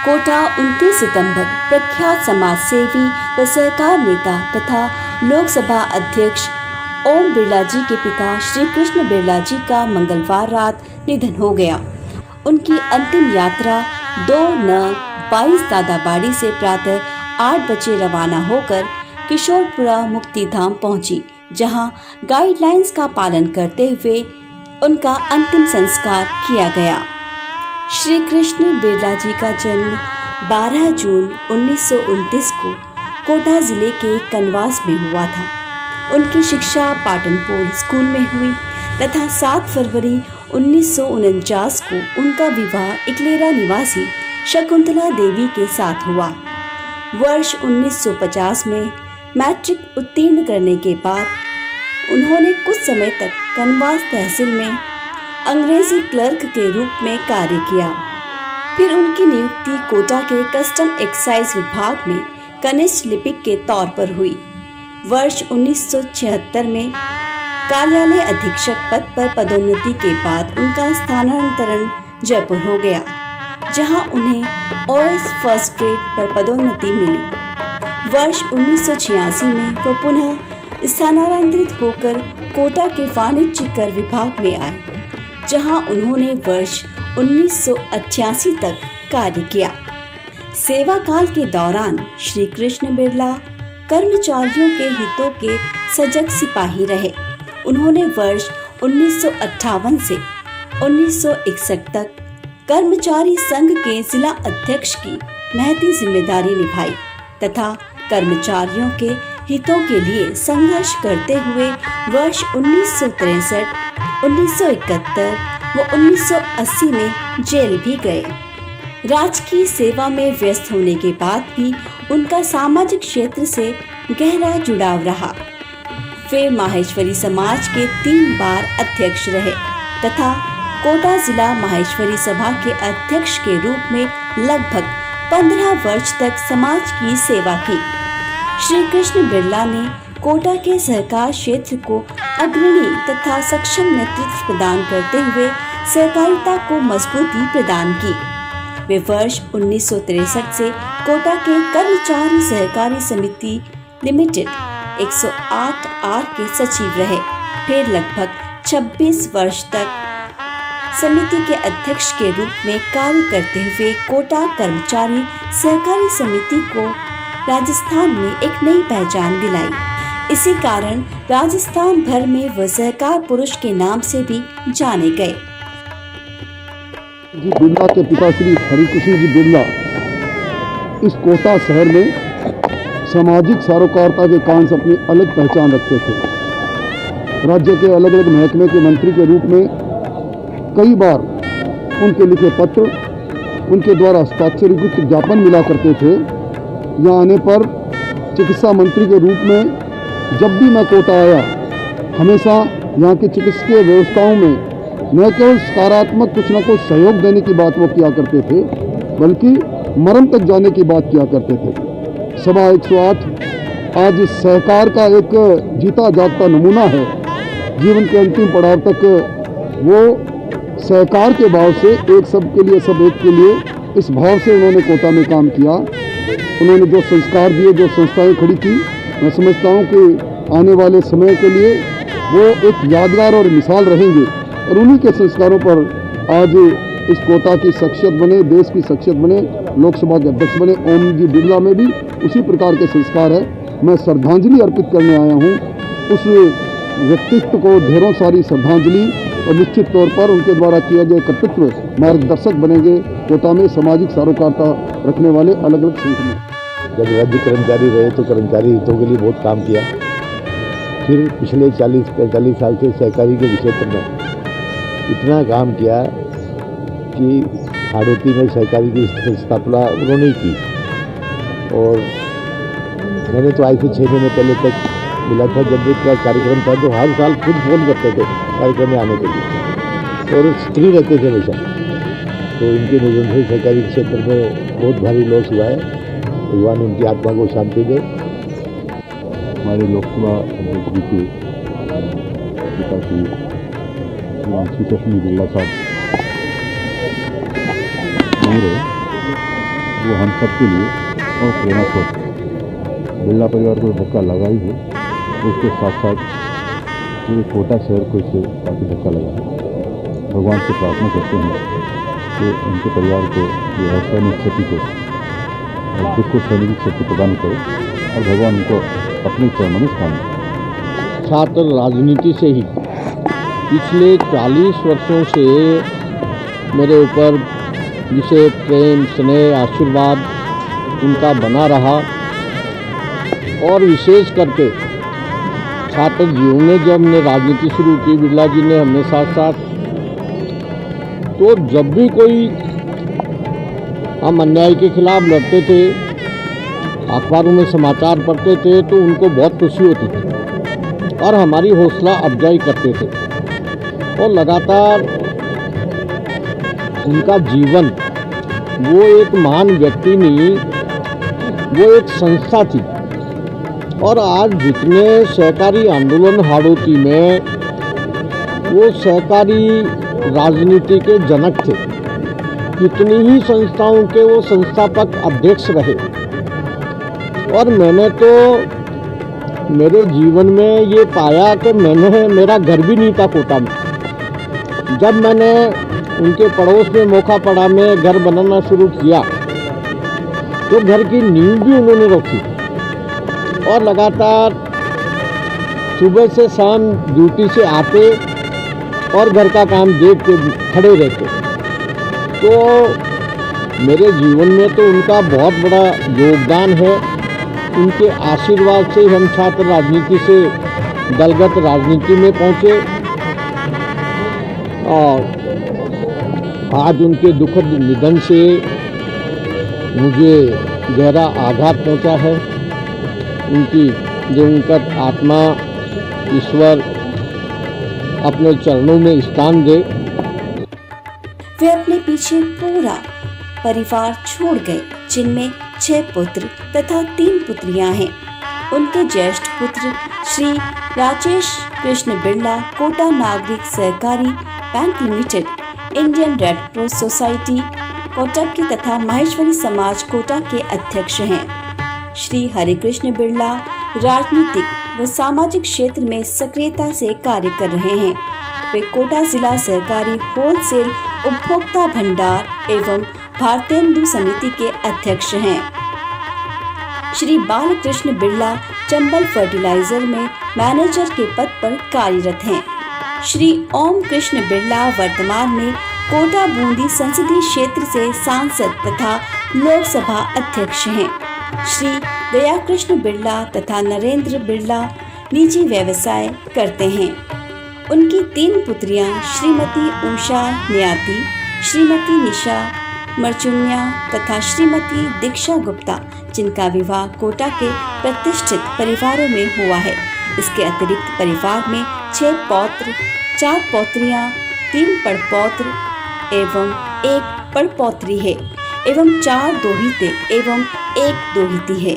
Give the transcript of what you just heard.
कोटा 29 सितंबर प्रख्यात समाज सेवी व सरकार नेता तथा लोकसभा अध्यक्ष ओम बिरला जी के पिता श्री कृष्ण बिरला जी का मंगलवार रात निधन हो गया। उनकी अंतिम यात्रा 2-22 दादाबाड़ी से प्रातः 8 बजे रवाना होकर किशोरपुरा मुक्तिधाम पहुंची, जहां गाइडलाइंस का पालन करते हुए उनका अंतिम संस्कार किया गया। श्री कृष्ण बिरला जी का जन्म 12 जून 1929 को कोटा जिले के कनवास में हुआ था। उनकी शिक्षा पाटनपुर स्कूल में हुई तथा 7 फरवरी 1949 को उनका विवाह इकलेरा निवासी शकुंतला देवी के साथ हुआ। वर्ष 1950 में मैट्रिक उत्तीर्ण करने के बाद उन्होंने कुछ समय तक कनवास तहसील में अंग्रेजी क्लर्क के रूप में कार्य किया। फिर उनकी नियुक्ति कोटा के कस्टम एक्साइज विभाग में कनिष्ठ लिपिक के तौर पर हुई। वर्ष 1976 में कार्यालय अधीक्षक पद पर पदोन्नति के बाद उनका स्थानांतरण जयपुर हो गया, जहां उन्हें ओएस फर्स्ट ग्रेड पर पदोन्नति मिली। वर्ष 1986 में वो पुनः स्थानांतरित होकर कोटा के वाणिज्य कर विभाग में आए, जहां उन्होंने वर्ष 1988 तक कार्य किया। सेवा काल के दौरान श्री कृष्ण बिरला कर्मचारियों के हितों के सजग सिपाही रहे। उन्होंने वर्ष 1958 से 1961 तक कर्मचारी संघ के जिला अध्यक्ष की महती जिम्मेदारी निभाई तथा कर्मचारियों के हितों के लिए संघर्ष करते हुए वर्ष 1963, 1971 व 1980 में जेल भी गए। राजकीय सेवा में व्यस्त होने के बाद भी उनका सामाजिक क्षेत्र से गहरा जुड़ाव रहा। वे माहेश्वरी समाज के 3 बार अध्यक्ष रहे तथा कोटा जिला माहेश्वरी सभा के अध्यक्ष के रूप में लगभग 15 वर्ष तक समाज की सेवा की। श्री कृष्ण बिरला ने कोटा के सहकार क्षेत्र को अग्रणी तथा सक्षम नेतृत्व प्रदान करते हुए सहकारिता को मजबूती प्रदान की। वे वर्ष 1963 से कोटा के कर्मचारी सहकारी समिति लिमिटेड 108 आर के सचिव रहे। फिर लगभग 26 वर्ष तक समिति के अध्यक्ष के रूप में कार्य करते हुए कोटा कर्मचारी सहकारी समिति को राजस्थान में एक नई पहचान दिलाई। इसी कारण राजस्थान भर में वह सहकार पुरुष के नाम से भी जाने गए। जी बिरला के पिता श्री हरिकृष्ण जी बिरला इस कोटा शहर में सामाजिक सारोकारिता के कारण से अपनी अलग पहचान रखते थे। राज्य के अलग अलग महकमे के मंत्री के रूप में कई बार उनके लिखे पत्र, उनके द्वारा हस्ताक्षरीकृत ज्ञापन मिला करते थे। यहाँ आने पर चिकित्सा मंत्री के रूप में जब भी मैं कोटा आया, हमेशा यहाँ की चिकित्सकीय व्यवस्थाओं में न केवल सकारात्मक कुछ न कुछ सहयोग देने की बात वो किया करते थे, बल्कि मरम तक जाने की बात किया करते थे। सभा 108 आज सहकार का एक जीता जागता नमूना है। जीवन के अंतिम पड़ाव तक वो सहकार के भाव से एक सब के लिए सब एक के लिए इस भाव से उन्होंने कोटा में काम किया। उन्होंने जो संस्कार दिए, जो संस्थाएं खड़ी की, मैं समझता हूँ कि आने वाले समय के लिए वो एक यादगार और मिसाल रहेंगे। और उन्हीं के संस्कारों पर आज इस कोटा की शख्सियत बने, देश की शख्सियत बने, लोकसभा के अध्यक्ष बने। ओम जी बिरला में भी उसी प्रकार के संस्कार है। मैं श्रद्धांजलि अर्पित करने आया हूँ उस व्यक्तित्व को, ढेरों सारी श्रद्धांजलि, और निश्चित तौर पर उनके द्वारा किए गए कर्तृत्व मार्गदर्शक बनेंगे कोटा में सामाजिक सारोकारिता रखने वाले अलग अलग संगठन। जब राज्य कर्मचारी रहे तो कर्मचारी हितों के लिए बहुत काम किया। फिर पिछले 40-45 साल से सहकारी के क्षेत्र में इतना काम किया कि हाड़ौती में सहकारी की स्थापना उन्होंने ही की। और मैंने तो आज से 6 महीने पहले तक मिला था, जब एक कार्यक्रम था तो हर साल खुद फोन करते थे कार्यक्रम में आने के लिए, और स्त्री रहते थे हमेशा। तो इनके निधन से सहकारी क्षेत्र में बहुत भारी लॉस हुआ है। भगवान उनकी आत्मा को शांति दे। हमारे लोकसभा अध्यक्ष जी के पिता श्री कृष्ण बिरला साहब नहीं रहे, वो हम सबके लिए और प्रेरणा स्रोत है। बिरला परिवार को धक्का लगा ही है, उसके साथ साथ पूरे कोटा शहर को इससे काफ़ी धक्का लगा। भगवान से प्रार्थना करते हैं कि उनके परिवार को ये असहनीय क्षति को और दुख को सहने की शक्ति प्रदान करे और भगवान उनको अपने चरणों में स्थान दे। छात्र राजनीति से ही पिछले 40 वर्षों से मेरे ऊपर जिसे प्रेम स्नेह आशीर्वाद उनका बना रहा और विशेष करके छात्र जीवन में जब हमने राजनीति शुरू की, बिरला जी ने हमने साथ साथ, तो जब भी कोई हम अन्याय के खिलाफ लड़ते थे, अखबारों में समाचार पढ़ते थे तो उनको बहुत खुशी होती थी और हमारी हौसला अफजाई करते थे। और लगातार उनका जीवन, वो एक महान व्यक्ति नहीं, वो एक संस्था थी। और आज जितने सहकारी आंदोलन हाड़ौती में वो सहकारी राजनीति के जनक थे, कितनी ही संस्थाओं के वो संस्थापक अध्यक्ष रहे। और मैंने तो मेरे जीवन में ये पाया कि मेरा घर भी नहीं था कोटा में। जब मैंने उनके पड़ोस में मौका पड़ा, मैं घर बनाना शुरू किया तो घर की नींव भी उन्होंने रखी और लगातार सुबह से शाम ड्यूटी से आते और घर का काम देख के खड़े रहते। तो मेरे जीवन में तो उनका बहुत बड़ा योगदान है। उनके आशीर्वाद से हम छात्र राजनीति से दलगत राजनीति में पहुँचे और आज उनके दुखद निधन से मुझे गहरा आघात पहुंचा है। उनकी दिवंगत आत्मा ईश्वर अपने चरणों में स्थान दे। वे अपने पीछे पूरा परिवार छोड़ गए, जिनमें 6 पुत्र तथा 3 पुत्रियां हैं। उनके ज्येष्ठ पुत्र श्री राजेश कृष्ण बिरला कोटा नागरिक सहकारी bank limited, Indian red cross society Kotak के तथा माहेश्वरी समाज कोटा के अध्यक्ष हैं। श्री हरिकृष्ण बिरला राजनीतिक व सामाजिक क्षेत्र में सक्रियता से कार्य कर रहे हैं। वे कोटा जिला सहकारी होलसेल उपभोक्ता भंडार एवं भारतेंदु समिति के अध्यक्ष हैं। श्री बालकृष्ण बिरला चंबल फर्टिलाइजर में मैनेजर के पद पर कार्यरत हैं। श्री ओम कृष्ण बिरला वर्तमान में कोटा बूंदी संसदीय क्षेत्र से सांसद तथा लोकसभा अध्यक्ष हैं। श्री दया कृष्ण बिरला तथा नरेंद्र बिरला निजी व्यवसाय करते हैं। उनकी 3 पुत्रियां श्रीमती उषा न्याती, श्रीमती निशा मरचुनिया तथा श्रीमती दीक्षा गुप्ता, जिनका विवाह कोटा के प्रतिष्ठित परिवारों में हुआ है। इसके अतिरिक्त परिवार में 6 पौत्र, 4 पौत्रियां, 3 पड़पौत्र एवं 1 पड़पौत्री है एवं 4 दोहिते एवं 1 दोहिती है।